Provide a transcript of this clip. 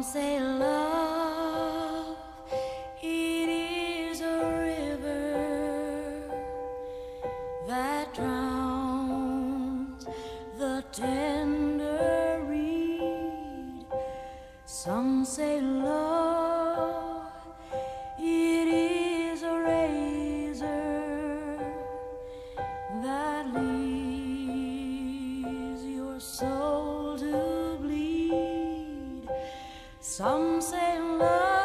say love, it is a river that drowns the tender reed. Some say love, it is a razor that leaves your soul to bleed. Some say love,